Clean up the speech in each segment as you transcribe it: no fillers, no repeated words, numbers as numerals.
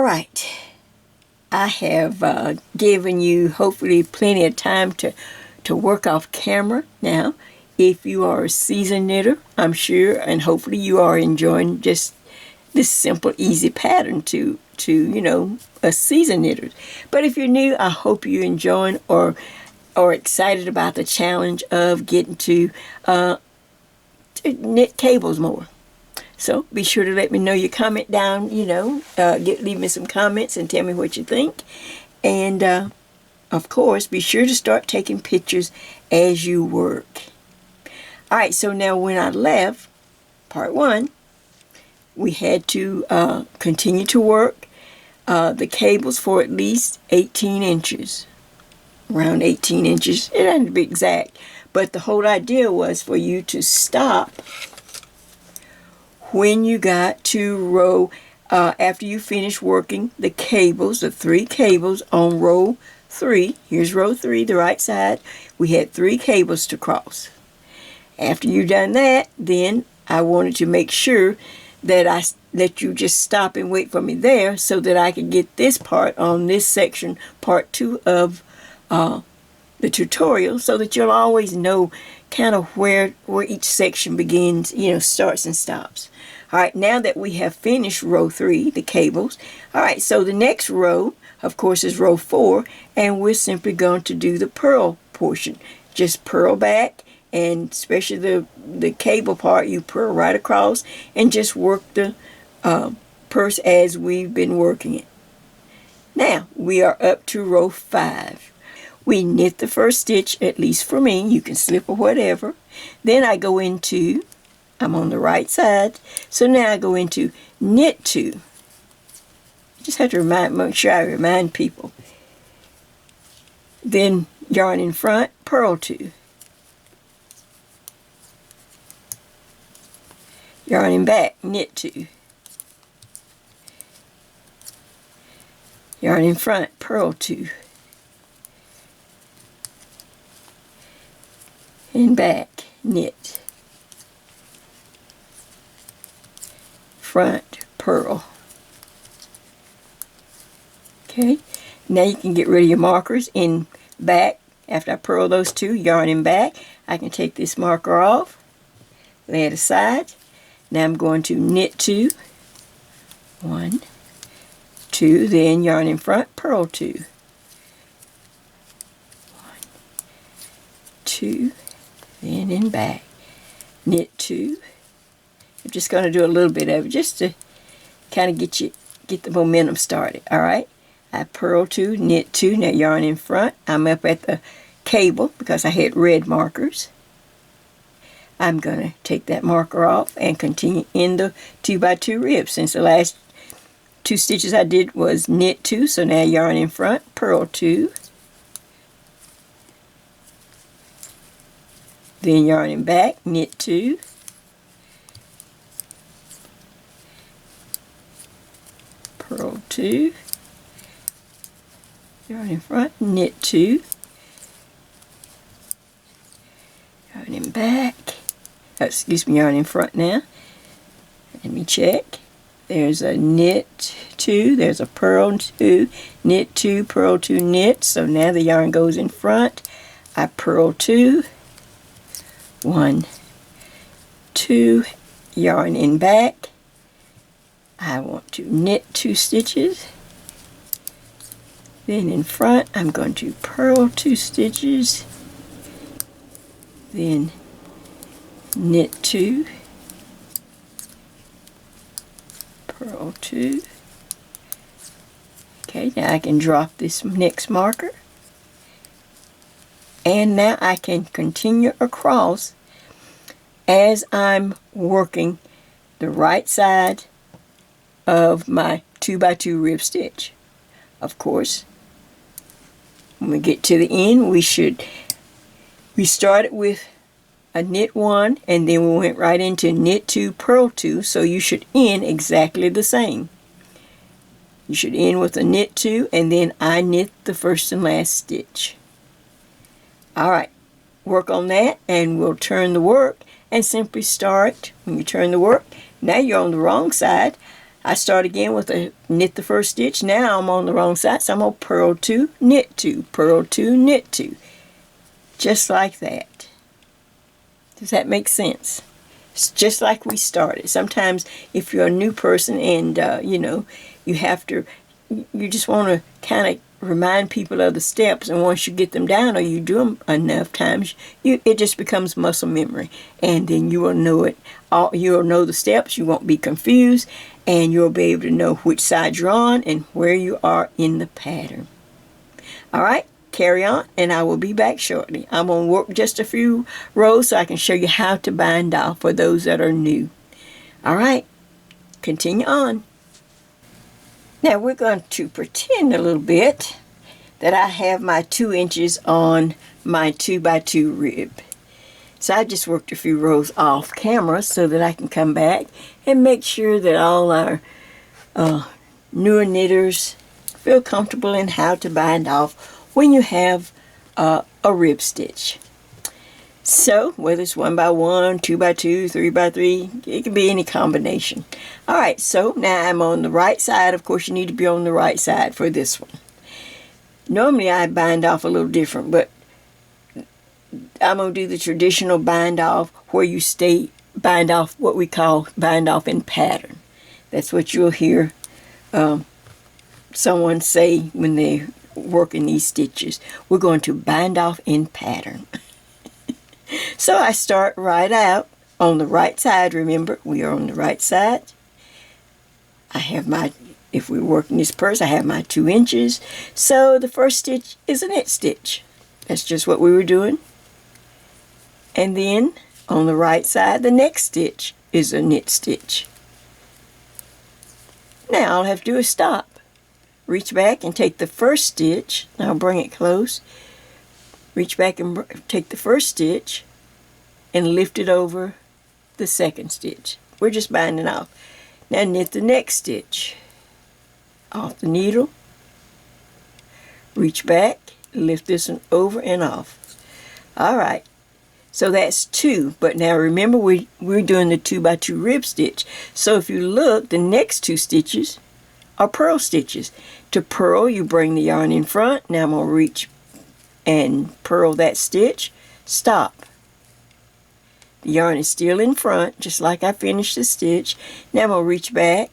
right, I have given you hopefully plenty of time to work off camera. Now, if you are a seasoned knitter, I'm sure, and hopefully you are enjoying just this simple, easy pattern to a seasoned knitter. But if you're new, I hope you're enjoying or excited about the challenge of getting to knit cables more. So be sure to let me know your comment down, leave me some comments and tell me what you think. And of course, be sure to start taking pictures as you work. All right, so now when I left, part 1, we had to continue to work the cables for at least 18 inches. Around 18 inches. It doesn't have to be exact. But the whole idea was for you to stop when you got to row, after you finish working the cables, the 3 cables on row 3. Here's row 3, the right side. We had 3 cables to cross. After you've done that, then I wanted to make sure that that you just stop and wait for me there so that I could get this part on this section, part 2 of the tutorial, so that you'll always know kind of where each section begins, starts and stops. All right, now that we have finished row 3, the cables, all right, so the next row, of course, is row 4, and we're simply going to do the purl portion. Just purl back, and especially the cable part, you purl right across and just work the purse as we've been working it. Now, we are up to row 5. We knit the first stitch, at least for me. You can slip or whatever. Then I go into, I'm on the right side, so now I go into knit 2. Just have to make sure I remind people. Then yarn in front, purl 2. Yarn in back, knit 2. Yarn in front, purl 2. And back, knit. Front, purl. Okay, now you can get rid of your markers in back. After I purl those 2, yarn in back, I can take this marker off, lay it aside. Now I'm going to knit 2. 1, 2, then yarn in front, purl 2. 1, 2, then in back, knit 2. I'm just going to do a little bit of it just to kind of get the momentum started. All right, I purl 2, knit 2. Now yarn in front. I'm up at the cable because I had red markers. I'm going to take that marker off and continue in the 2x2 ribs. Since the last 2 stitches I did was knit 2, so now yarn in front, purl 2. Then yarn in back, knit 2. Purl 2. Yarn in front, knit 2. Yarn in back. Excuse me, yarn in front now. Let me check. There's a knit 2, there's a purl 2, knit 2, purl 2, knit. So now the yarn goes in front. I purl 2. 1, 2, yarn in back. I want to knit 2 stitches. Then in front, I'm going to purl 2 stitches. Then knit 2. Purl 2. Okay, now I can drop this next marker. And now I can continue across as I'm working the right side of my 2x2 rib stitch. Of course, when we get to the end, we started with a knit 1 and then we went right into knit 2, purl 2, so you should end exactly the same. You should end with a knit 2 and then I knit the first and last stitch. Alright, work on that and we'll turn the work and simply start. When you turn the work, now you're on the wrong side. I start again with a knit the first stitch. Now I'm on the wrong side, so I'm going to purl 2, knit 2, purl 2, knit 2. Just like that. Does that make sense? It's just like we started. Sometimes if you're a new person and, you have to, you just want to kind of remind people of the steps, and once you get them down or you do them enough times, it just becomes muscle memory, and then you will know it. You'll know the steps, you won't be confused, and you'll be able to know which side you're on and where you are in the pattern. All right, carry on, and I will be back shortly. I'm going to work just a few rows so I can show you how to bind off for those that are new. All right, continue on. Now we're going to pretend a little bit that I have my 2 inches on my 2x2 rib. So I just worked a few rows off camera so that I can come back and make sure that all our newer knitters feel comfortable in how to bind off when you have a rib stitch. So, whether it's 1x1, 2x2, 3x3, it can be any combination. Alright, so now I'm on the right side. Of course, you need to be on the right side for this one. Normally, I bind off a little different, but I'm going to do the traditional bind off where you bind off what we call bind off in pattern. That's what you'll hear someone say when they're working these stitches. We're going to bind off in pattern. So I start right out on the right side. Remember, we are on the right side. I have if we're working this purse, I have my 2 inches. So the first stitch is a knit stitch. That's just what we were doing. And then on the right side, the next stitch is a knit stitch. Now all I have to do is stop. Reach back and take the first stitch. Now bring it close. Reach back and take the first stitch and lift it over the second stitch. We're just binding off. Now knit the next stitch off the needle. Reach back, lift this one over and off. Alright, so that's 2. But now remember we're doing the 2x2 rib stitch. So if you look, the next 2 stitches are purl stitches. To purl, you bring the yarn in front. Now I'm going to reach and purl that stitch. Stop. The yarn is still in front, just like I finished the stitch. Now I'm going to reach back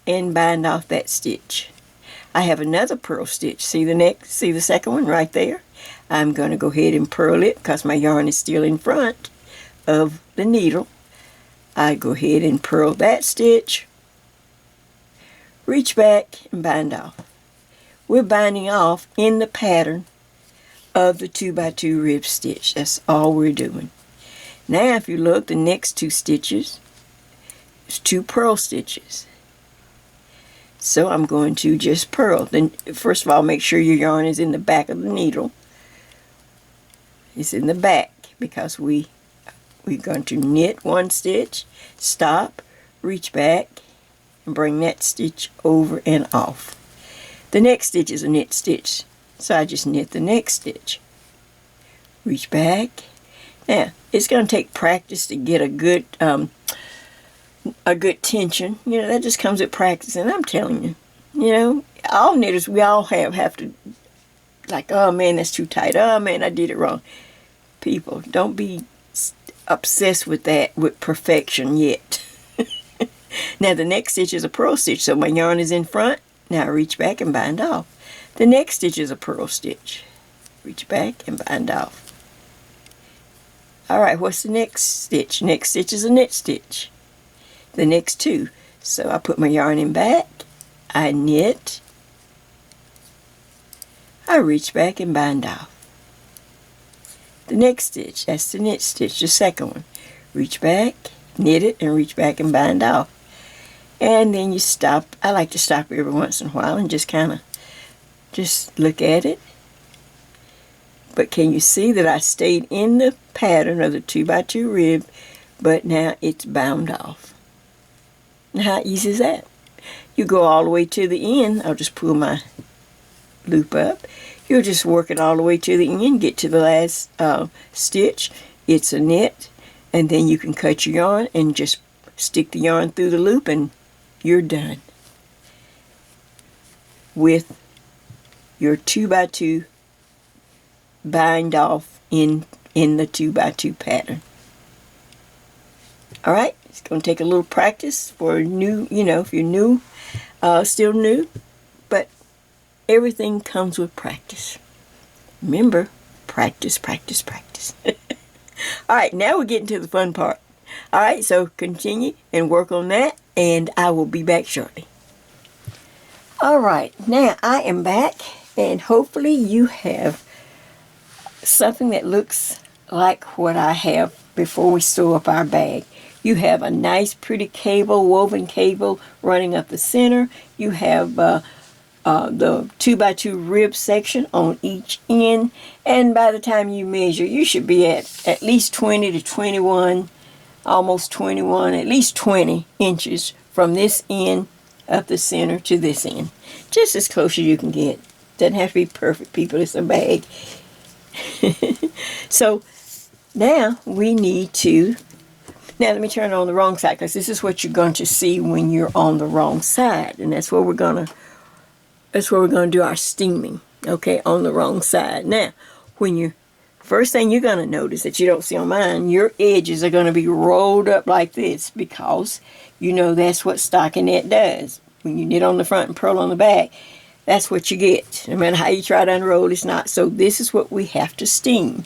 and bind off that stitch. I have another purl stitch. See the second one right there? I'm going to go ahead and purl it because my yarn is still in front of the needle. I go ahead and purl that stitch, reach back and bind off. We're binding off in the pattern of the 2x2 rib stitch. That's all we're doing. Now if you look, the next 2 stitches is 2 purl stitches. So I'm going to just purl. Then first of all, make sure your yarn is in the back of the needle. It's in the back because we're going to knit 1 stitch, stop, reach back, and bring that stitch over and off. The next stitch is a knit stitch, so I just knit the next stitch. Reach back. Now, it's going to take practice to get a good tension. That just comes with practice, and I'm telling you, all knitters, we all have to, like, oh man, that's too tight. Oh man, I did it wrong. People, don't be obsessed with that, with perfection yet. Now the next stitch is a purl stitch, so my yarn is in front. Now reach back and bind off. The next stitch is a purl stitch. Reach back and bind off. Alright, what's the next stitch? Next stitch is a knit stitch. The next 2. So I put my yarn in back, I knit, I reach back and bind off. The next stitch, that's the knit stitch, the second one. Reach back, knit it, and reach back and bind off. And then you stop. I like to stop every once in a while and just kind of just look at it. But can you see that I stayed in the pattern of the 2x2 rib, but now it's bound off? Now how easy is that? You go all the way to the end. I'll just pull my loop up. You'll just work it all the way to the end, get to the last stitch. It's a knit, and then you can cut your yarn and just stick the yarn through the loop, and you're done with your 2x2 bind off in the 2x2 pattern. All right, it's going to take a little practice for new, if you're new, still new, but everything comes with practice. Remember, practice, practice, practice. All right, now we're getting to the fun part. All right, so continue and work on that, and I will be back shortly. All right, now I am back, and hopefully you have something that looks like what I have before we sew up our bag. You have a nice pretty cable, woven cable running up the center. You have the 2x2 rib section on each end, and by the time you measure, you should be at least 20 to 21, almost 21, at least 20 inches from this end up the center to this end. Just as close as you can get. Doesn't have to be perfect, people. It's a bag. So now we need to, now let me turn it on the wrong side, because this is what you're going to see when you're on the wrong side, and that's where we're going to do our steaming, okay, on the wrong side. Now, first thing you're going to notice that you don't see on mine, your edges are going to be rolled up like this, because that's what stockinette does. When you knit on the front and purl on the back, that's what you get. No matter how you try to unroll, it's not. So this is what we have to steam.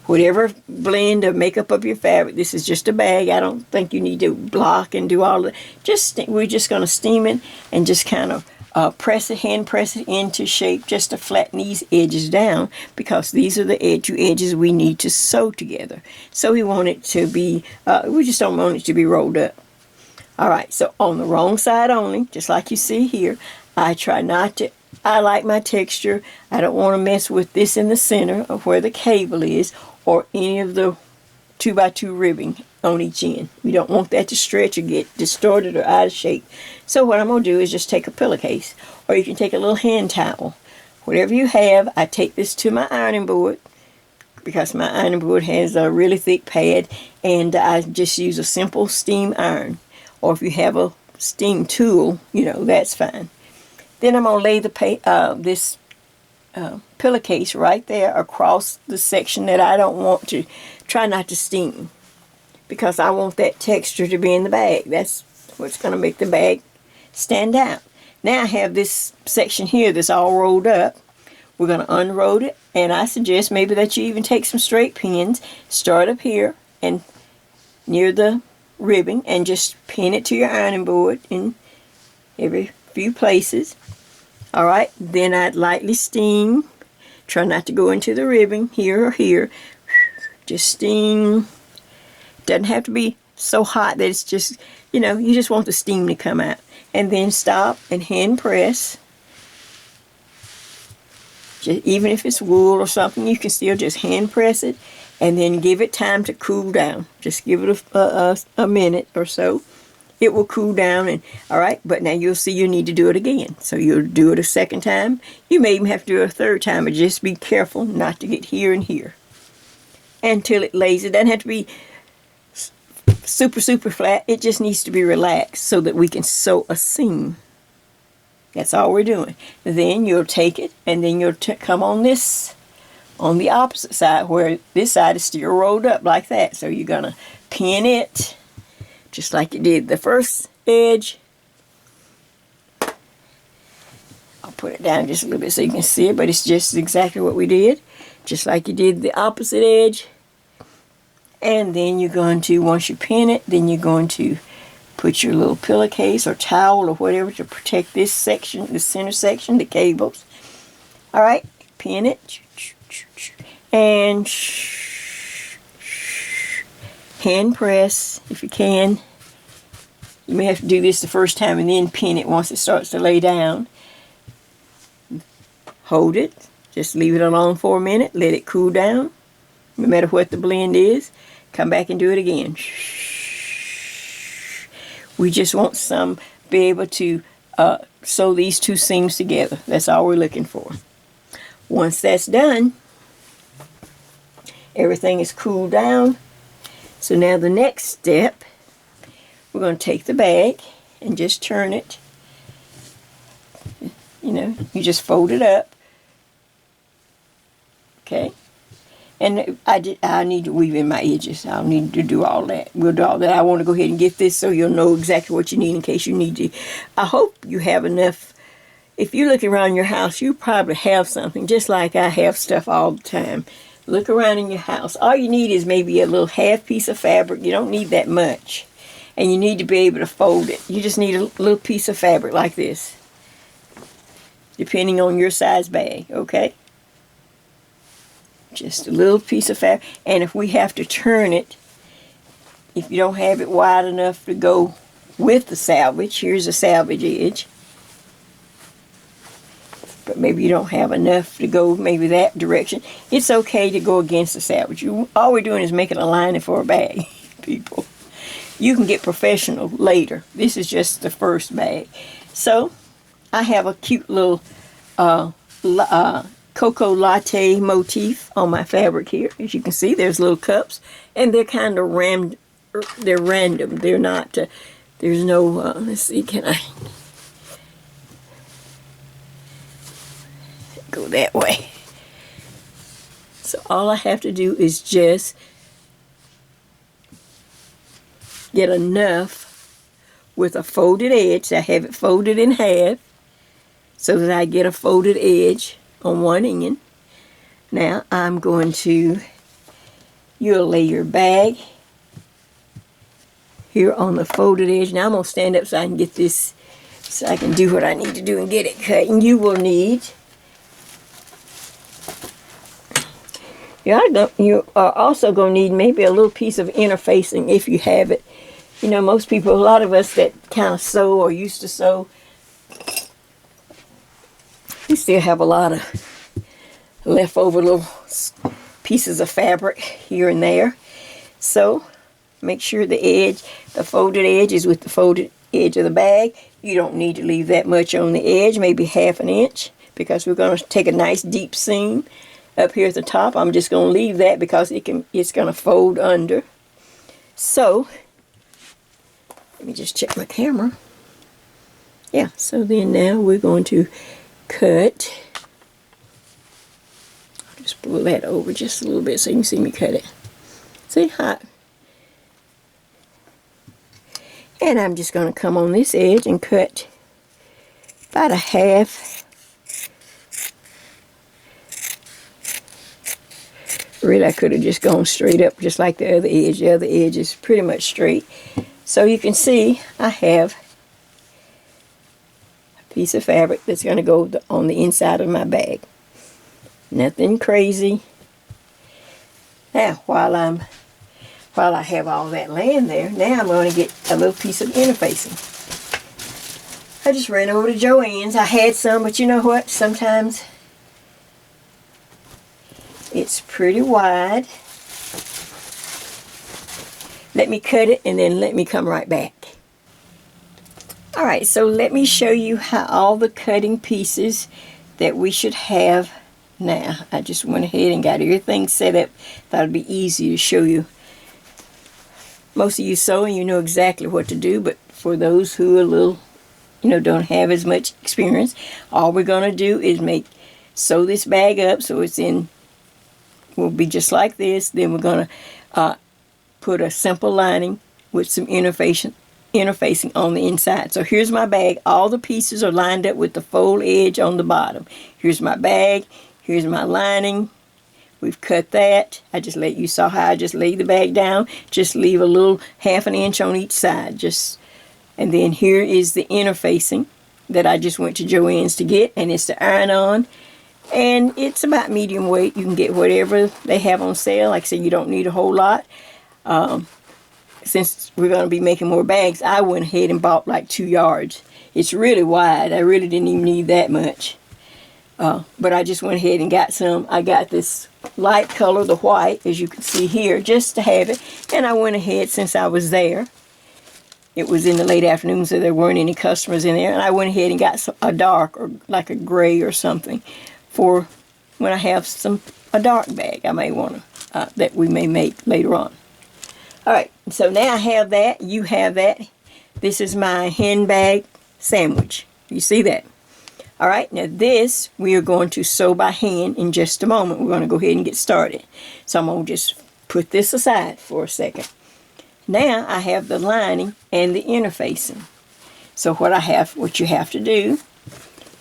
Whatever blend or makeup of your fabric, this is just a bag. I don't think you need to block and do all of that. We're just going to steam it and just kind of hand press it into shape just to flatten these edges down, because these are the two edges we need to sew together. So we want it to be, we just don't want it to be rolled up. All right, so on the wrong side only, just like you see here, I try not to, I like my texture. I don't want to mess with this in the center of where the cable is, or any of the 2x2 ribbing on each end. We don't want that to stretch or get distorted or out of shape. So what I'm going to do is just take a pillowcase, or you can take a little hand towel. Whatever you have, I take this to my ironing board, because my ironing board has a really thick pad, and I just use a simple steam iron. Or if you have a steam tool, that's fine. Then I'm going to lay this pillowcase right there across the section that I don't want to, try not to steam, because I want that texture to be in the bag. That's what's going to make the bag stand out. Now I have this section here that's all rolled up. We're going to unroll it, and I suggest maybe that you even take some straight pins, start up here and near the ribbing, and just pin it to your ironing board in every few places. All right, then I'd lightly steam. Try not to go into the ribbing here or here. Just steam. Doesn't have to be so hot that it's just, you just want the steam to come out. And then stop and hand press. Even if it's wool or something, you can still just hand press it, and then give it time to cool down. Just give it a minute or so. It will cool down, and all right, but now you'll see you need to do it again. So you'll do it a second time. You may even have to do it a third time, but just be careful not to get here and here until it lays. It doesn't have to be super, super flat. It just needs to be relaxed so that we can sew a seam. That's all we're doing. Then you'll take it, and then you'll come on the opposite side, where this side is still rolled up like that. So you're going to pin it just like you did the first edge. I'll put it down just a little bit so you can see it, but it's just exactly what we did. Just like you did the opposite edge. And then you're going to, once you pin it, then you're going to put your little pillowcase or towel or whatever to protect this section, the center section, the cables. All right, pin it. And hand press if you can. You may have to do this the first time and then pin it once it starts to lay down. Hold it. Just leave it alone for a minute. Let it cool down. No matter what the blend is. Come back and do it again. We just want be able to sew these two seams together. That's all we're looking for. Once that's done, everything is cooled down. So now the next step, we're going to take the bag and just turn it. You know, you just fold it up. Okay. And I need to weave in my edges. I'll need to do all that. We'll do all that. I want to go ahead and get this so you'll know exactly what you need in case you need to. I hope you have enough. If you look around your house, you probably have something, just like I have stuff all the time. Look around in your house. All you need is maybe a little half piece of fabric. You don't need that much. And you need to be able to fold it. You just need a little piece of fabric like this, depending on your size bag, okay? Just a little piece of fabric. And if we have to turn it, if you don't have it wide enough to go with the salvage, here's a salvage edge. But maybe you don't have enough to go maybe that direction. It's okay to go against the salvage. All we're doing is making a lining for a bag, people. You can get professional later. This is just the first bag. So, I have a cute little cocoa latte motif on my fabric here. As you can see, there's little cups, and they're kind of they're random. They're not, there's no, let's see, can I go that way? So all I have to do is just get enough with a folded edge. I have it folded in half so that I get a folded edge on one end. Now I'm going to, you'll lay your bag here on the folded edge. Now I'm going to stand up so I can get this, so I can do what I need to do and get it cut. And you will need, you are also going to need maybe a little piece of interfacing if you have it. You know, most people, a lot of us that kind of sew or used to sew, we still have a lot of leftover little pieces of fabric here and there. So make sure the edge, the folded edge is with the folded edge of the bag. You don't need to leave that much on the edge, maybe ½ an inch, because we're going to take a nice deep seam up here at the top. I'm just going to leave that because it's going to fold under. So let me just check my camera. Yeah, so then now we're going to cut. I'll just pull that over just a little bit so you can see me cut it. See how? And I'm just going to come on this edge and cut about a half. Really, I could have just gone straight up just like the other edge. The other edge is pretty much straight. So you can see I have a piece of fabric that's going to go on the inside of my bag. Nothing crazy. Now, while I have all that laying there, now I'm going to get a little piece of interfacing. I just ran over to Joann's. I had some, but you know what? Sometimes it's pretty wide. Let me cut it and then let me come right back. Alright, so let me show you how all the cutting pieces that we should have now. I just went ahead and got everything set up. Thought it'd be easy to show you. Most of you sewing, you know exactly what to do, but for those who are a little, don't have as much experience, all we're going to do is sew this bag up so it's in, will be just like this. Then we're going to put a simple lining with some interfacing on the inside. So here's my bag. All the pieces are lined up with the fold edge on the bottom. Here's my bag. Here's my lining. We've cut that. You saw how I just laid the bag down. Just leave a little ½ an inch on each side. And then here is the interfacing that I just went to Joann's to get, and it's the iron-on. And it's about medium weight. You can get whatever they have on sale. Like I said, you don't need a whole lot. Since we're going to be making more bags, I went ahead and bought like 2 yards. It's really wide. I really didn't even need that much. But I just went ahead and got some. I got this light color, the white, as you can see here, just to have it. And I went ahead, since I was there. It was in the late afternoon, so there weren't any customers in there. And I went ahead and got a dark, or like a gray or something, for when I have a dark bag I may want to, that we may make later on. Alright, so now I have that. You have that. This is my handbag sandwich. You see that? All right, now this we are going to sew by hand in just a moment. We're going to go ahead and get started. So I'm going to just put this aside for a second. Now I have the lining and the interfacing. So what you have to do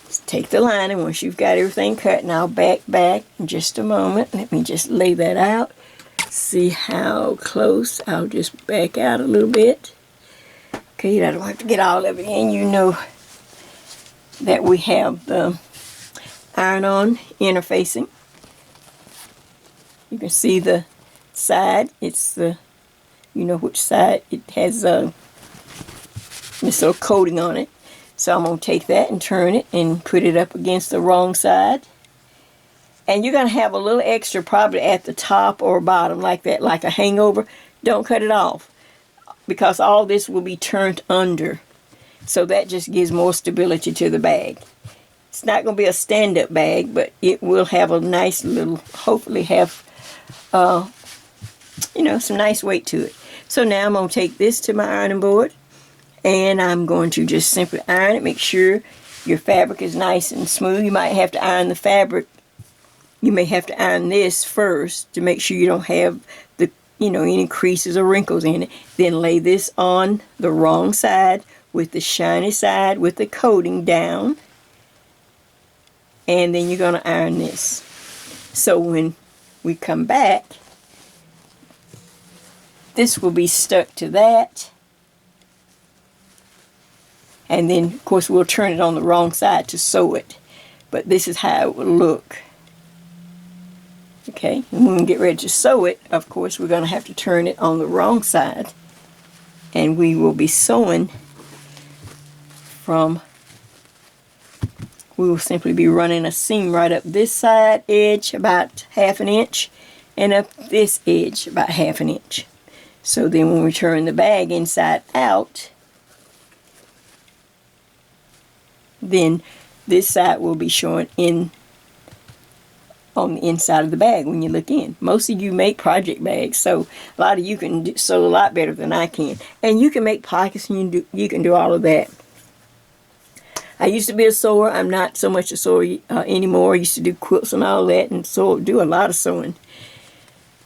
is take the lining once you've got everything cut, and I'll back in just a moment. Let me just lay that out. See how close. I'll just back out a little bit. Okay, I don't have to get all of it in. You know that we have the iron-on interfacing. You can see the side. It's the, you know which side. It has this little coating on it. So I'm going to take that and turn it and put it up against the wrong side. And you're going to have a little extra probably at the top or bottom like that, like a hangover. Don't cut it off, because all this will be turned under. So that just gives more stability to the bag. It's not going to be a stand-up bag, but it will have a nice little, hopefully have, you know, some nice weight to it. So now I'm going to take this to my ironing board, and I'm going to just simply iron it. Make sure your fabric is nice and smooth. You might have to iron the fabric. You may have to iron this first to make sure you don't have the, you know, any creases or wrinkles in it. Then lay this on the wrong side with the shiny side with the coating down. And then you're going to iron this. So when we come back, this will be stuck to that. And then, of course, we'll turn it on the wrong side to sew it. But this is how it will look. Okay, and when we get ready to sew it, of course, we're going to have to turn it on the wrong side. And we will be sewing from, we will simply be running a seam right up this side edge about 1/2 inch and up this edge about 1/2 inch. So then when we turn the bag inside out, then this side will be showing in on the inside of the bag when you look in. Most of you make project bags, so a lot of you can sew a lot better than I can. And you can make pockets, and you can do all of that. I used to be a sewer. I'm not so much a sewer anymore. I used to do quilts and all that, and so do a lot of sewing.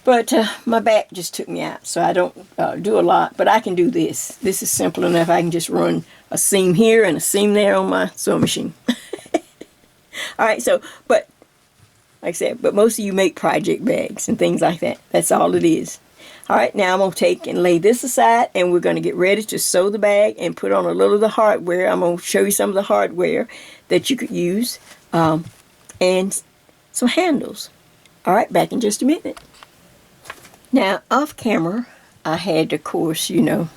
But my back just took me out, so I don't do a lot. But I can do this. This is simple enough. I can just run a seam here and a seam there on my sewing machine. All right, so, but like I said, but most of you make project bags and things like that. That's all it is. All right, now I'm going to take and lay this aside, and we're going to get ready to sew the bag and put on a little of the hardware. I'm going to show you some of the hardware that you could use and some handles. All right, back in just a minute. Now, off camera, I had to, of course, you know,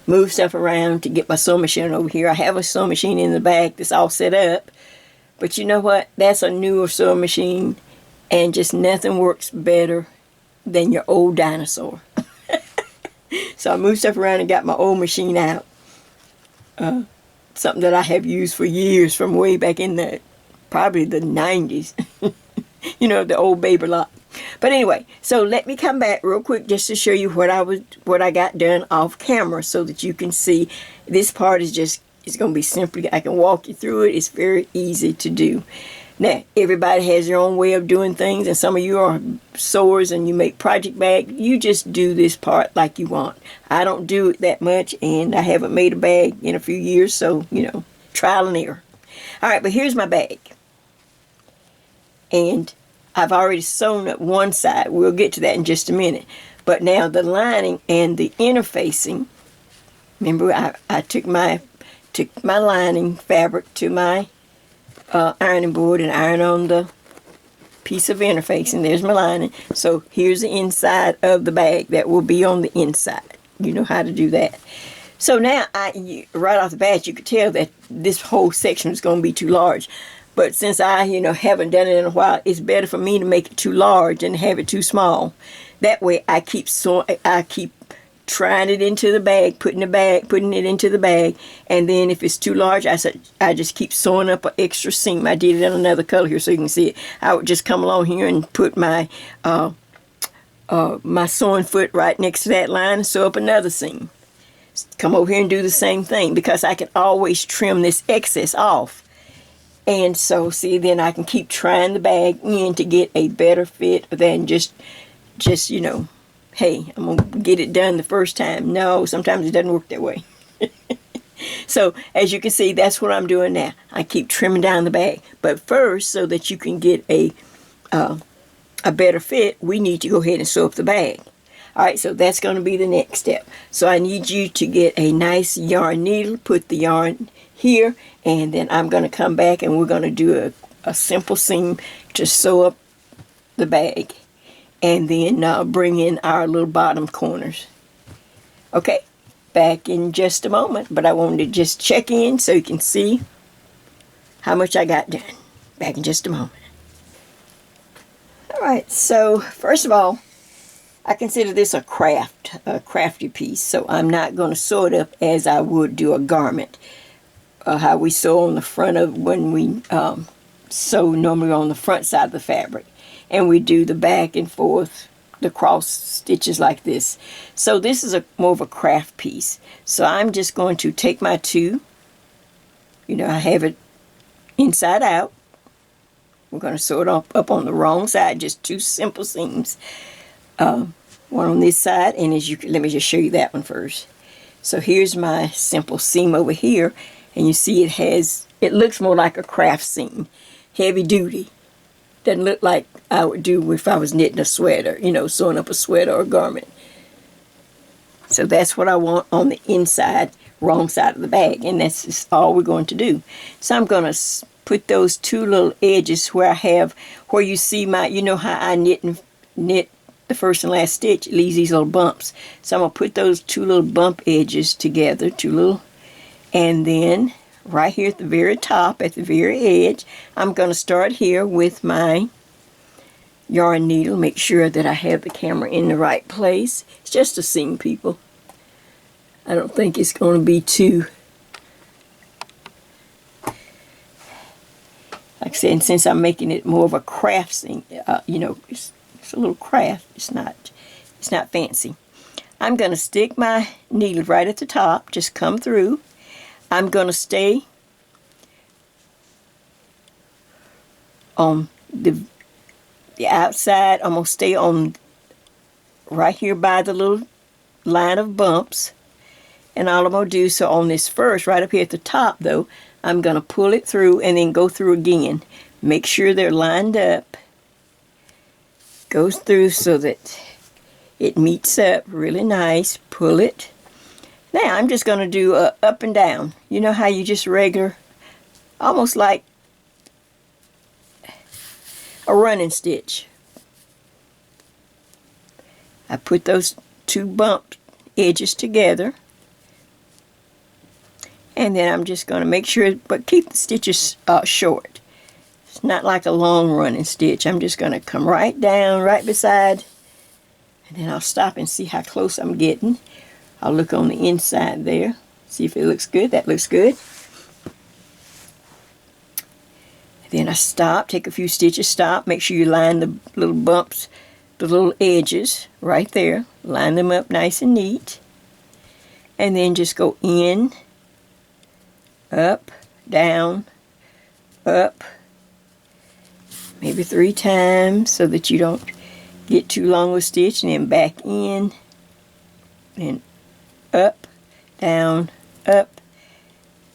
move stuff around to get my sewing machine over here. I have a sewing machine in the back that's all set up. But you know what? That's a newer sewing machine, and just nothing works better than your old dinosaur. So I moved stuff around and got my old machine out. Something that I have used for years, from way back in the, probably the 90s. You know, the old baby lot. But anyway, so let me come back real quick just to show you what I got done off camera, so that you can see. This part is just, it's going to be simply, I can walk you through it. It's very easy to do. Now, everybody has their own way of doing things, and some of you are sewers and you make project bags. You just do this part like you want. I don't do it that much, and I haven't made a bag in a few years, so, you know, trial and error. All right, but here's my bag. And I've already sewn up one side. We'll get to that in just a minute. But now the lining and the interfacing, remember I took my lining fabric to my ironing board and iron on the piece of interfacing. There's my lining. So here's the inside of the bag that will be on the inside. You know how to do that. So now, right off the bat, you could tell that this whole section is going to be too large. But since I, haven't done it in a while, it's better for me to make it too large than have it too small. That way, I keep trying it into the bag, putting it into the bag, and then if it's too large, I just keep sewing up an extra seam. I did it in another color here so you can see it. I would just come along here and put my my sewing foot right next to that line and sew up another seam. come over here and do the same thing, because I can always trim this excess off. And so, see, then I can keep trying the bag in to get a better fit than just you know, hey, I'm going to get it done the first time. No, sometimes it doesn't work that way. So, as you can see, that's what I'm doing now. I keep trimming down the bag. But first, so that you can get a better fit, we need to go ahead and sew up the bag. All right, so that's going to be the next step. So I need you to get a nice yarn needle, put the yarn here, and then I'm going to come back and we're going to do a simple seam to sew up the bag. And then bring in our little bottom corners. Okay, back in just a moment, but I wanted to just check in so you can see how much I got done. Back in just a moment. All right, so first of all, I consider this a crafty piece, so I'm not going to sew it up as I would do a garment. How we sew on the front of when we sew normally on the front side of the fabric. And we do the back and forth, the cross stitches like this. So this is more of a craft piece. So I'm just going to take my two, you know, I have it inside out. We're going to sew it up on the wrong side, just two simple seams. One on this side, and let me just show you that one first. So here's my simple seam over here, and you see it looks more like a craft seam, heavy duty. Doesn't look like I would do if I was knitting a sweater, you know, sewing up a sweater or a garment. So that's what I want on the inside, wrong side of the bag, and that's just all we're going to do. So I'm going to put those two little edges where you see you know how I knit the first and last stitch, it leaves these little bumps. So I'm going to put those two little bump edges together, and then right here at the very top, at the very edge, I'm going to start here with my yarn needle. Make sure that I have the camera in the right place. It's just a seam, people. I don't think it's going to be too... Like I said, since I'm making it more of a craft seam, you know, it's a little craft. It's not fancy. I'm going to stick my needle right at the top. Just come through. I'm going to stay on the outside. I'm going to stay on right here by the little line of bumps. And all I'm going to do, so on this first, right up here at the top though, I'm going to pull it through and then go through again. Make sure they're lined up. Goes through so that it meets up really nice. Pull it. Now I'm just going to do a up and down. You know how you just regular, almost like a running stitch. I put those two bump edges together. And then I'm just going to make sure, but keep the stitches short. It's not like a long running stitch. I'm just going to come right down, right beside, and then I'll stop and see how close I'm getting. I'll look on the inside there, see if it looks good. That looks good. And then I stop, take a few stitches, stop, make sure you line the little bumps, the little edges right there. Line them up nice and neat. And then just go in, up, down, up, maybe 3 times so that you don't get too long with stitch, and then back in, and up, down, up,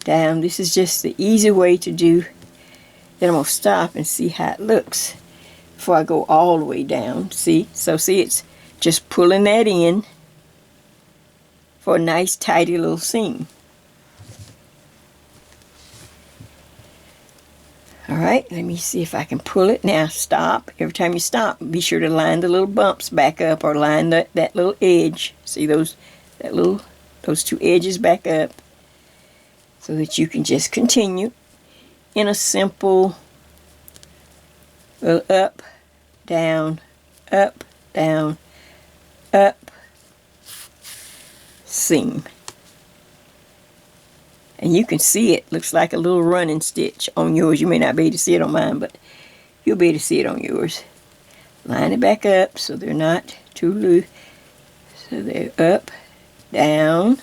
down. This is just the easy way to do. Then I'm going to stop and see how it looks before I go all the way down. See? So see, it's just pulling that in for a nice tidy little seam. Alright, let me see if I can pull it. Now stop. Every time you stop, be sure to line the little bumps back up, or line that little edge. See those two edges back up, so that you can just continue in a simple little up, down, up, down, up seam. And you can see it looks like a little running stitch on yours. You may not be able to see it on mine, but you'll be able to see it on yours. Line it back up so they're not too loose. So they're up, down,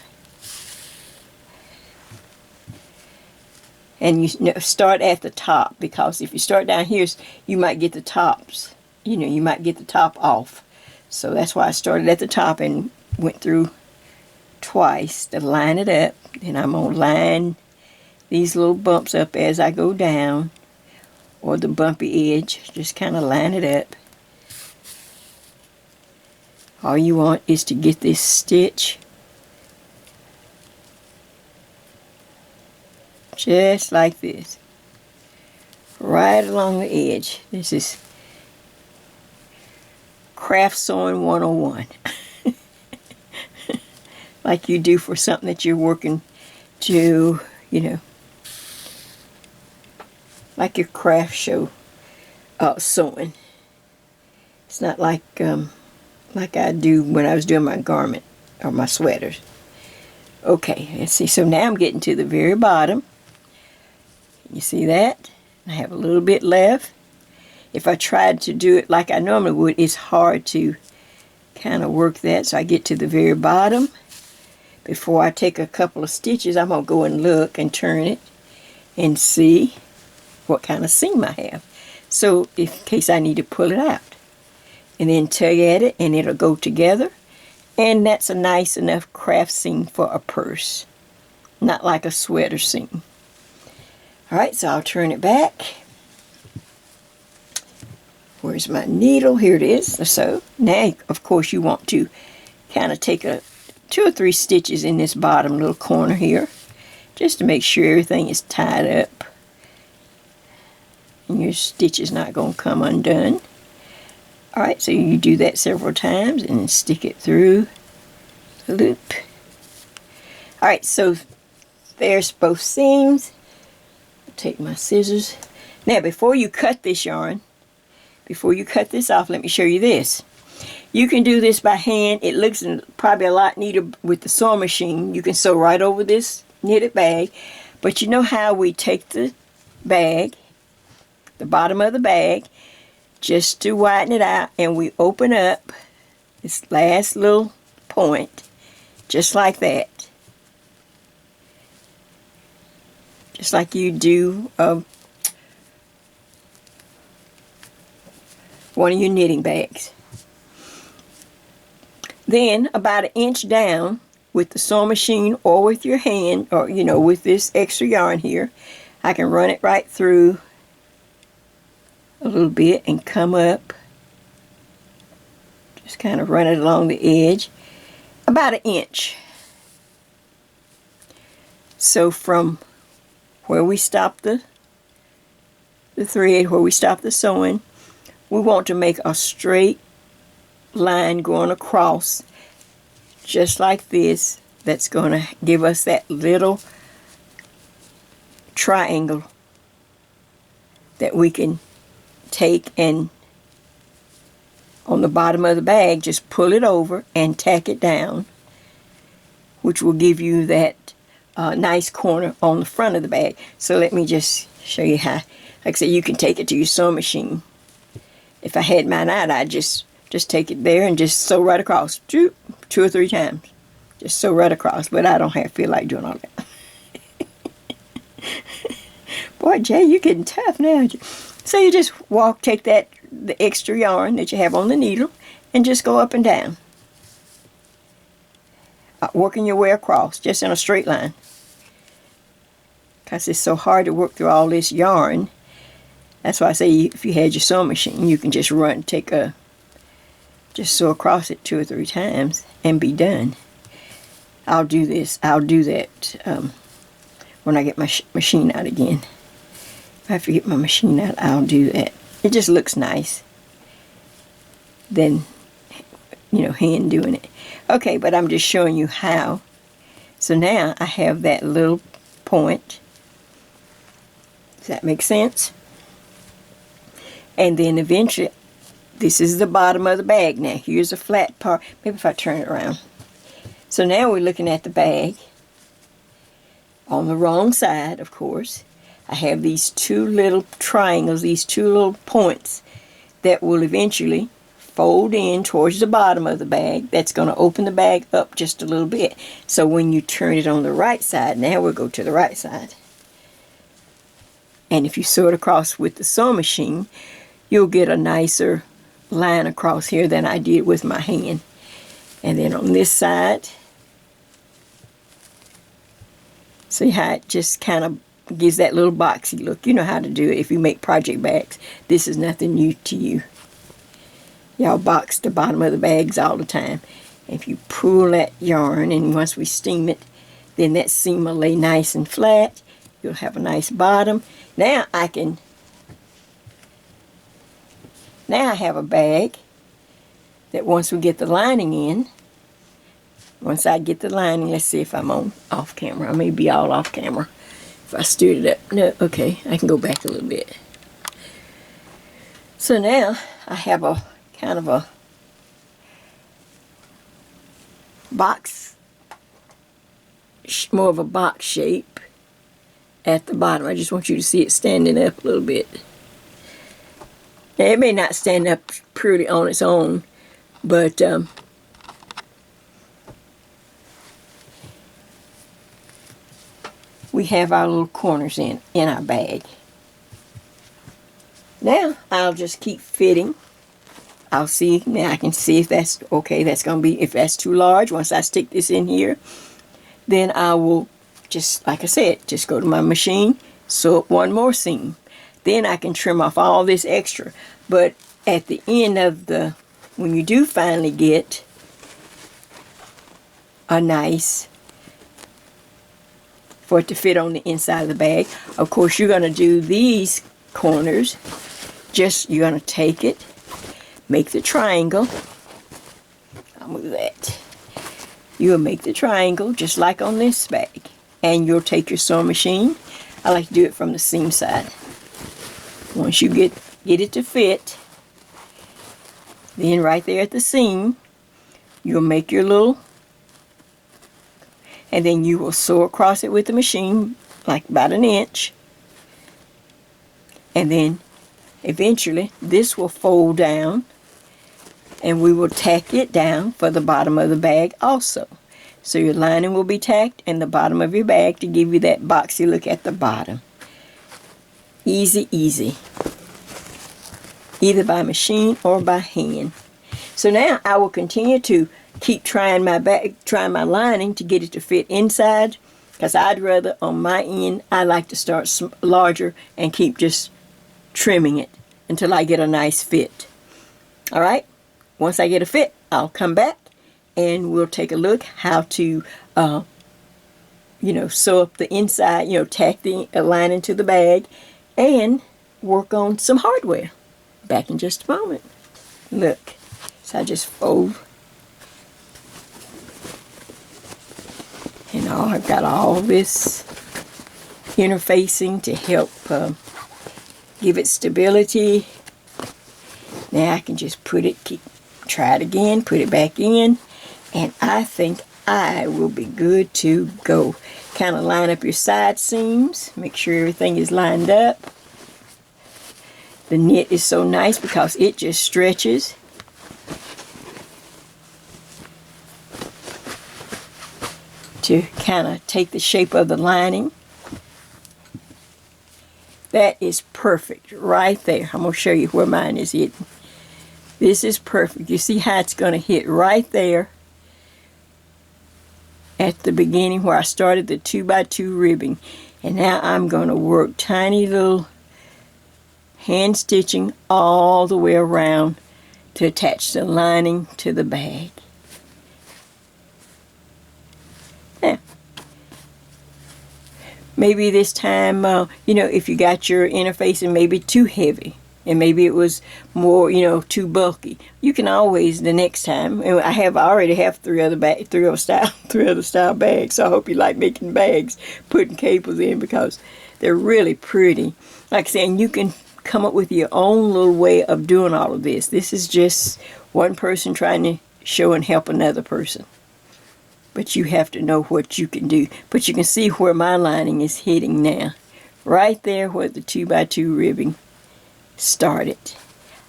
And you start at the top, because if you start down here, you might get the tops. You might get the top off. So that's why I started at the top and went through twice to line it up. Then I'm going to line these little bumps up as I go down, or the bumpy edge. Just kind of line it up. All you want is to get this stitch just like this, right along the edge. This is craft sewing 101. Like you do for something that you're working to, like your craft show sewing. It's not like I do when I was doing my garment or my sweaters. Okay, let's see. So now I'm getting to the very bottom. You see that? I have a little bit left. If I tried to do it like I normally would, it's hard to kind of work that. So I get to the very bottom. Before I take a couple of stitches, I'm going to go and look and turn it and see what kind of seam I have. So in case I need to pull it out. And then tug at it and it'll go together. And that's a nice enough craft seam for a purse. Not like a sweater seam. Alright, so I'll turn it back. Where's my needle? Here it is. So now, of course, you want to kind of take 2 or 3 stitches in this bottom little corner here, just to make sure everything is tied up and your stitch is not going to come undone. Alright, so you do that several times and then stick it through the loop. Alright, so there's both seams. I'll take my scissors. Now, before you cut this yarn, before you cut this off, let me show you this. You can do this by hand. It looks probably a lot neater with the sewing machine. You can sew right over this knitted bag. But you know how we take the bag, the bottom of the bag, just to widen it out, and we open up this last little point, just like that. Just like you do one of your knitting bags. Then about 1 inch down with the sewing machine or with your hand, or with this extra yarn here, I can run it right through a little bit and come up. Just kind of run it along the edge. About 1 inch. So from where we stop the thread, where we stop the sewing, we want to make a straight line going across, just like this. That's going to give us that little triangle that we can take and on the bottom of the bag just pull it over and tack it down, which will give you that nice corner on the front of the bag. So let me just show you how. Like I said, you can take it to your sewing machine. If I had mine out, I'd just take it there and just sew right across. 2 or 3 times. Just sew right across. But I don't feel like doing all that. Boy, Jay, you're getting tough now. So you just take the extra yarn that you have on the needle and just go up and down. Working your way across, just in a straight line. Because it's so hard to work through all this yarn. That's why I say if you had your sewing machine, you can just just sew across it 2 or 3 times and be done. I'll do that when I get my machine out again. If I have to get my machine out, I'll do that. It just looks nice than, hand doing it. Okay, but I'm just showing you how. So now I have that little point. Does that make sense? And then eventually, this is the bottom of the bag now. Here's a flat part. Maybe if I turn it around. So now we're looking at the bag. On the wrong side, of course, I have these 2 little triangles, these 2 little points that will eventually fold in towards the bottom of the bag. That's going to open the bag up just a little bit. So when you turn it on the right side, now we'll go to the right side. And if you sew it across with the sewing machine, you'll get a nicer line across here than I did with my hand. And then on this side, see how it just kind of gives that little boxy look. You know how to do it if you make project bags. This is nothing new to you. Y'all box the bottom of the bags all the time. If you pull that yarn, and once we steam it, then that seam will lay nice and flat. You'll have a nice bottom. Now I have a bag that once we get the lining in, once I get the lining, let's see if I'm on off camera. I may be all off camera. If I stood it up, no, okay, I can go back a little bit. So now I have a kind of a box, more of a box shape at the bottom. I just want you to see it standing up a little bit. Now, it may not stand up pretty on its own, but we have our little corners in our bag. Now I'll just keep fitting. I'll see, now I can see if that's okay. That's going to be, if that's too large, once I stick this in here, then I will just, like I said, just go to my machine, sew up one more seam. Then I can trim off all this extra. But at the end of the, when you do finally get a nice, for it to fit on the inside of the bag, of course you're going to do these corners. Just, you're going to take it, make the triangle. I'll move that. You'll make the triangle just like on this bag. And you'll take your sewing machine. I like to do it from the seam side. Once you get it to fit, then right there at the seam, you'll make your little, and then you will sew across it with the machine, like about an inch. And then eventually this will fold down, and we will tack it down for the bottom of the bag also. So your lining will be tacked in the bottom of your bag to give you that boxy look at the bottom. Easy, easy. Either by machine or by hand. So now I will continue to keep trying my lining to get it to fit inside, because I'd rather, on my end, I like to start larger and keep just trimming it until I get a nice fit. All right? Once I get a fit, I'll come back and we'll take a look how to, sew up the inside, tack the lining to the bag and work on some hardware. Back in just a moment. Look, so I just fold. And I've got all this interfacing to help give it stability. Now I can just try it again, put it back in, and I think I will be good to go. Kind of line up your side seams, make sure everything is lined up. The knit is so nice because it just stretches. To kind of take the shape of the lining. That is perfect right there. I'm going to show you where mine is hidden. This is perfect. You see how it's going to hit right there at the beginning where I started the 2x2 ribbing. And now I'm going to work tiny little hand stitching all the way around to attach the lining to the bag. Now, maybe this time, if you got your interfacing maybe too heavy, and maybe it was more, too bulky, you can always, the next time, and I already have three other style bags, so I hope you like making bags, putting cables in, because they're really pretty. Like I said, you can come up with your own little way of doing all of this. This is just one person trying to show and help another person. But you have to know what you can do. But you can see where my lining is hitting now. Right there where the 2x2 ribbing started.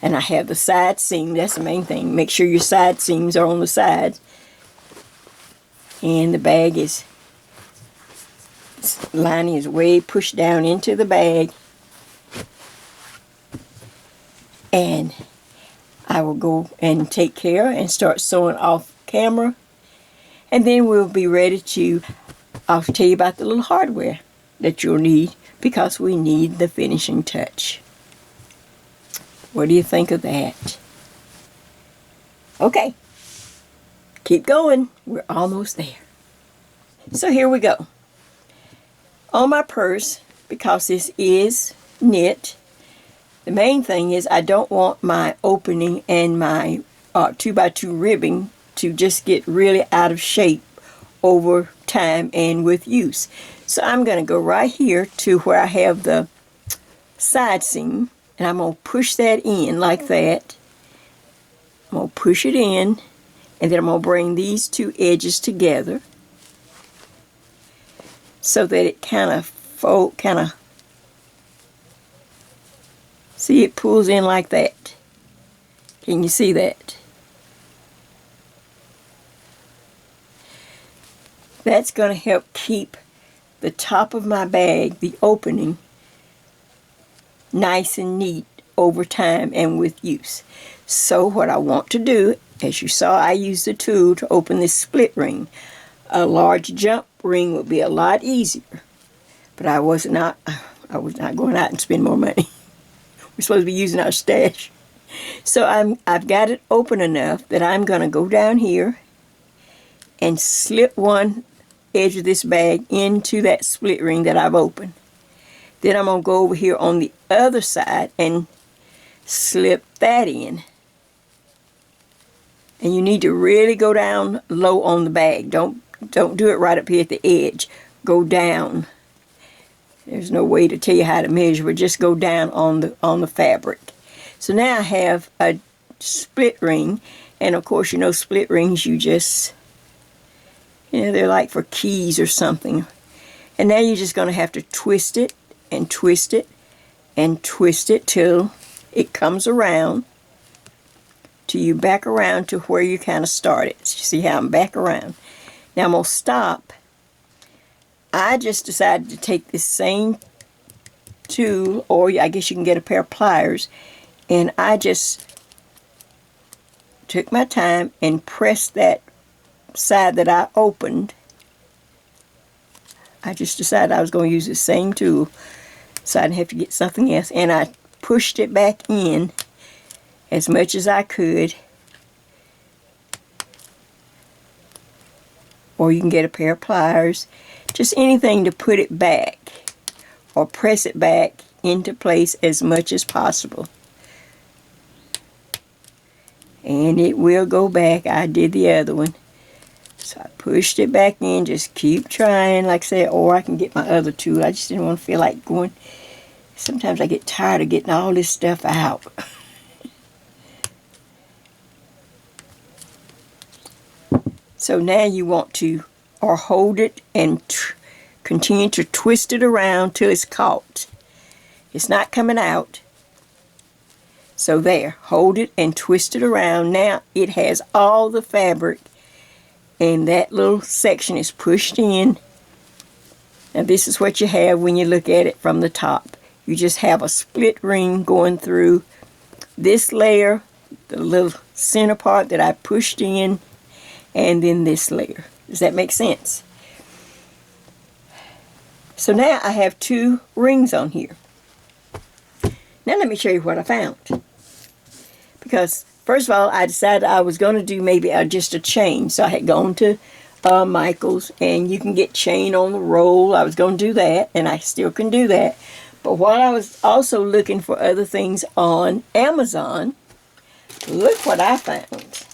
And I have the side seam. That's the main thing. Make sure your side seams are on the sides. And the lining is way pushed down into the bag. And I will go and take care and start sewing off camera. And then we'll be ready to, I'll tell you about the little hardware that you'll need because we need the finishing touch. What do you think of that? Okay, keep going. We're almost there. So here we go. On my purse, because this is knit, the main thing is I don't want my opening and my 2x2 ribbing to just get really out of shape over time and with use. So I'm going to go right here to where I have the side seam, and I'm going to push that in like that. I'm going to push it in, and then I'm going to bring these two edges together so that it kind of see, it pulls in like that. Can you see that? That's going to help keep the top of my bag, the opening, nice and neat over time and with use. So what I want to do, as you saw, I used the tool to open this split ring. A large jump ring would be a lot easier, but I was not going out and spend more money. We're supposed to be using our stash. So I've got it open enough that I'm going to go down here and slip one edge of this bag into that split ring that I've opened. Then I'm going to go over here on the other side and slip that in. And you need to really go down low on the bag. Don't do it right up here at the edge. Go down. There's no way to tell you how to measure, but just go down on the fabric. So now I have a split ring, and of course, you know, split rings, you just, you know, they're like for keys or something. And now you're just going to have to twist it and twist it and twist it till it comes around, till you back around to where you kind of started. So you see how I'm back around. Now I'm going to stop. I just decided to take this same tool, or I guess you can get a pair of pliers, and I just took my time and pressed that side that I opened. I just decided I was going to use the same tool so I didn't have to get something else, and I pushed it back in as much as I could. Or you can get a pair of pliers, just anything to put it back or press it back into place as much as possible. And it will go back. I did the other one. So I pushed it back in, just keep trying, like I said, or I can get my other tool. I just didn't want to feel like going. Sometimes I get tired of getting all this stuff out. So now you want to or hold it and continue to twist it around till it's caught. It's not coming out. So there, hold it and twist it around. Now it has all the fabric, and that little section is pushed in. Now this is what you have when you look at it from the top. You just have a split ring going through this layer, the little center part that I pushed in, and then this layer. Does that make sense? So now I have two rings on here. Now let me show you what I found. Because first of all, I decided I was going to do maybe just a chain. So I had gone to Michael's, and you can get chain on the roll. I was going to do that, and I still can do that. But while I was also looking for other things on Amazon, look what I found.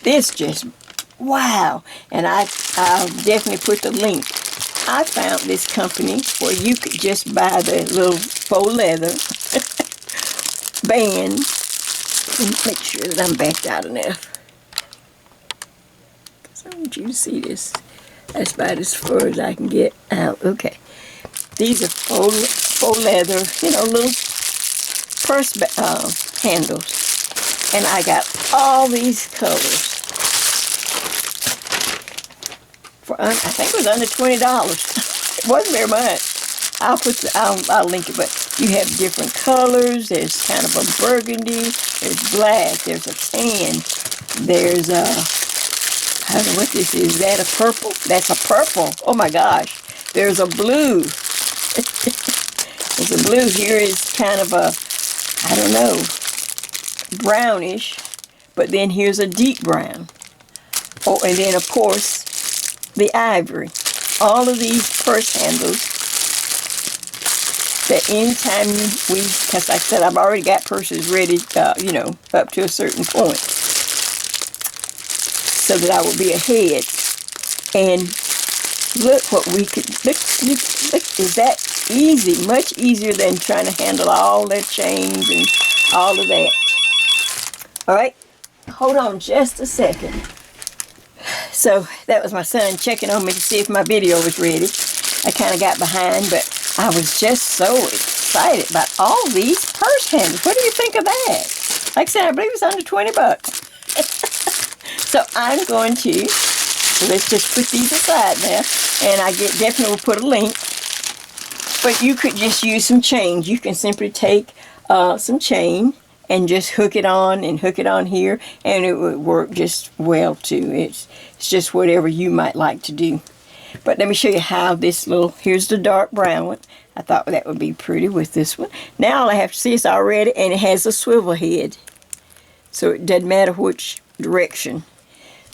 This just, wow. And I'll definitely put the link. I found this company where you could just buy the little faux leather band. Let me make sure that I'm backed out enough, because I want you to see this. That's about as far as I can get out. Okay. These are faux leather, you know, little purse handles. And I got all these colors for, I think it was under $20. It wasn't very much. I'll link it, but You have different colors. There's kind of a burgundy. There's black. There's a tan. There's a, I don't know what this is. Is that a purple? That's a purple. Oh my gosh. There's a blue. There's a blue. Here is kind of a, I don't know, brownish. But then here's a deep brown. Oh, and then of course, the ivory. All of these purse handles that anytime because like I said, I've already got purses ready, you know, up to a certain point, so that I will be ahead. And look what we could, look, is that easy? Much easier than trying to handle all their chains and all of that. All right, hold on just a second. So that was my son checking on me to see if my video was ready. I kind of got behind, but I was just so excited about all these purse handles. What do you think of that? Like I said, I believe it's under 20 bucks. So I'm going to, let's just put these aside now, and I definitely will put a link. But you could just use some chain. You can simply take some chain and just hook it on and hook it on here, and it would work just well too. It's just whatever you might like to do. But let me show you how this little, here's the dark brown one. I thought that would be pretty with this one. Now all I have to see is already, and it has a swivel head. So it doesn't matter which direction.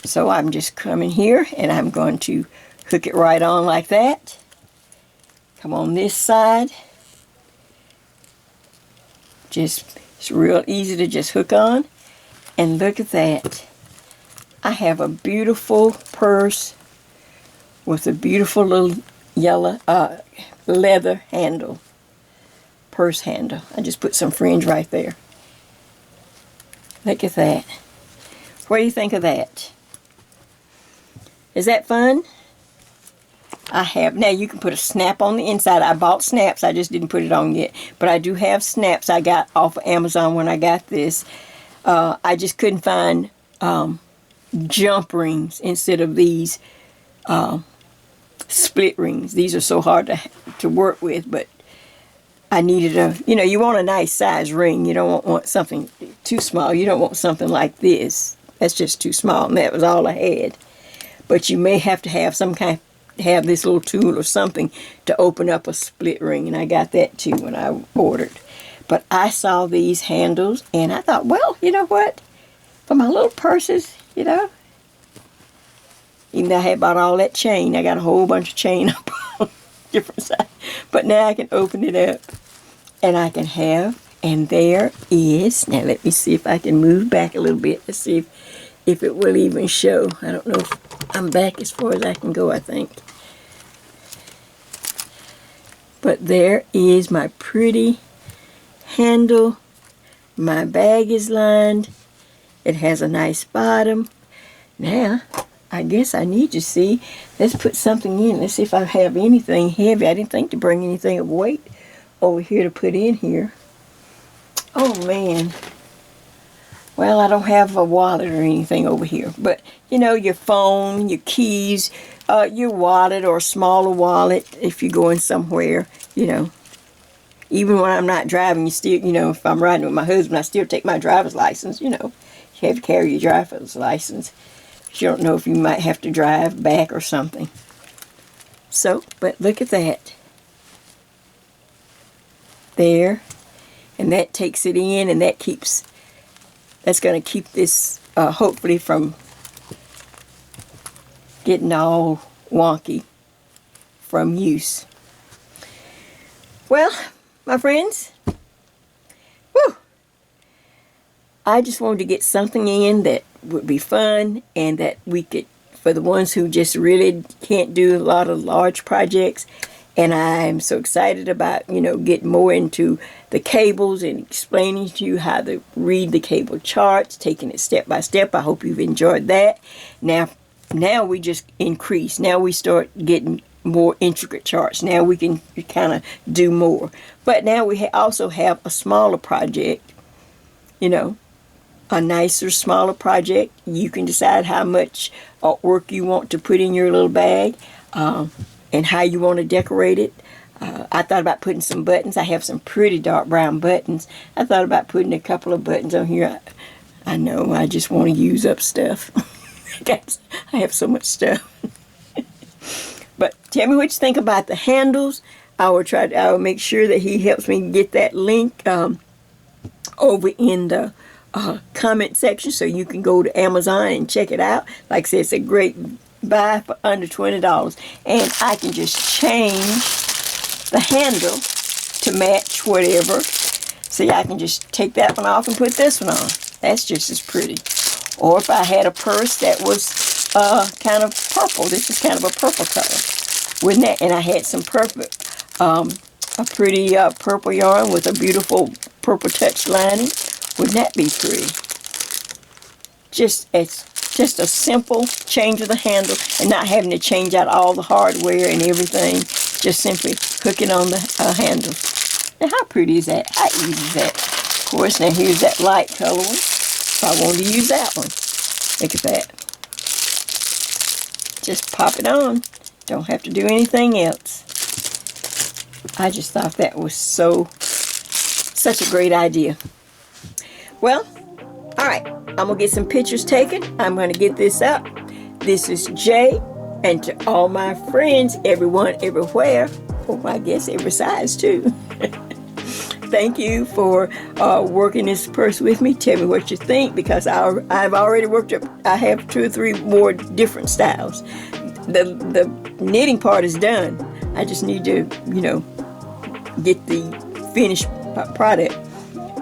So I'm just coming here, and I'm going to hook it right on like that. Come on this side. It's real easy to just hook on. And look at that. I have a beautiful purse with a beautiful little yellow leather handle. Purse handle. I just put some fringe right there. Look at that. What do you think of that? Is that fun? Now you can put a snap on the inside. I bought snaps, I just didn't put it on yet. But I do have snaps I got off of Amazon when I got this. I just couldn't find jump rings instead of these split rings. These are so hard to work with, but I needed a, you know, you want a nice size ring. You don't want something too small. You don't want something like this. That's just too small, and that was all I had. But you may have to have some kind, have this little tool or something to open up a split ring, and I got that too when I ordered. But I saw these handles, and I thought, well, you know what? For my little purses, you know, even though I had bought all that chain, I got a whole bunch of chain up on different sides. But now I can open it up, and I can have, and there is, now let me see if I can move back a little bit. Let's see if it will even show. I don't know if I'm back as far as I can go, I think. But there is my pretty handle. My bag is lined. It has a nice bottom. Now, I guess I need to see. Let's put something in. Let's see if I have anything heavy. I didn't think to bring anything of weight over here to put in here. Oh, man. Well, I don't have a wallet or anything over here. But, you know, your phone, your keys, your wallet or a smaller wallet if you're going somewhere, you know. Even when I'm not driving, you still, you know, if I'm riding with my husband, I still take my driver's license, you know. You have to carry your driver's license. You don't know if you might have to drive back or something. So, but look at that. There. And that takes it in, and that keeps, that's going to keep this, hopefully, from getting all wonky from use. Well, my friends, whew, I just wanted to get something in that would be fun, and that we could, for the ones who just really can't do a lot of large projects. And I'm so excited about, you know, getting more into the cables and explaining to you how to read the cable charts, taking it step by step. I hope you've enjoyed that. Now we just increase. Now we start getting more intricate charts. Now we can kind of do more. But now we also have a smaller project, you know, a nicer, smaller project. You can decide how much work you want to put in your little bag. And how you want to decorate it. I thought about putting some buttons. I have some pretty dark brown buttons. I thought about putting a couple of buttons on here. I know, I just want to use up stuff. I have so much stuff. But tell me what you think about the handles. I will make sure that he helps me get that link over in the comment section so you can go to Amazon and check it out. Like I said, it's a great buy for under $20. And I can just change the handle to match whatever. See, I can just take that one off and put this one on. That's just as pretty. Or if I had a purse that was kind of purple. This is kind of a purple color. Wouldn't that? And I had some purple, a pretty purple yarn with a beautiful purple touch lining. Wouldn't that be pretty? Just a simple change of the handle and not having to change out all the hardware and everything. Just simply hooking on the handles. Now how pretty is that? How easy is that? Of course, now here's that light color one. If I wanted to use that one. Look at that. Just pop it on. Don't have to do anything else. I just thought that was such a great idea. Well, alright. I'm going to get some pictures taken. I'm going to get this up. This is Jay. And to all my friends, everyone, everywhere. Oh, I guess every size too. Thank you for working this purse with me. Tell me what you think, because I've already worked up. I have 2 or 3 more different styles. The knitting part is done. I just need to, get the finished product.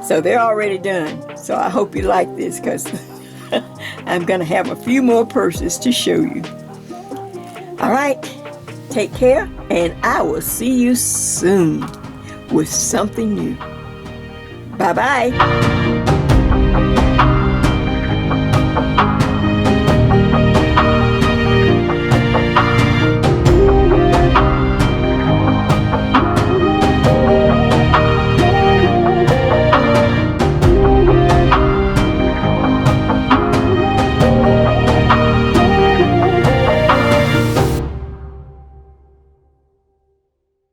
So they're already done. So I hope you like this, because I'm going to have a few more purses to show you. All right, take care, and I will see you soon with something new. Bye-bye.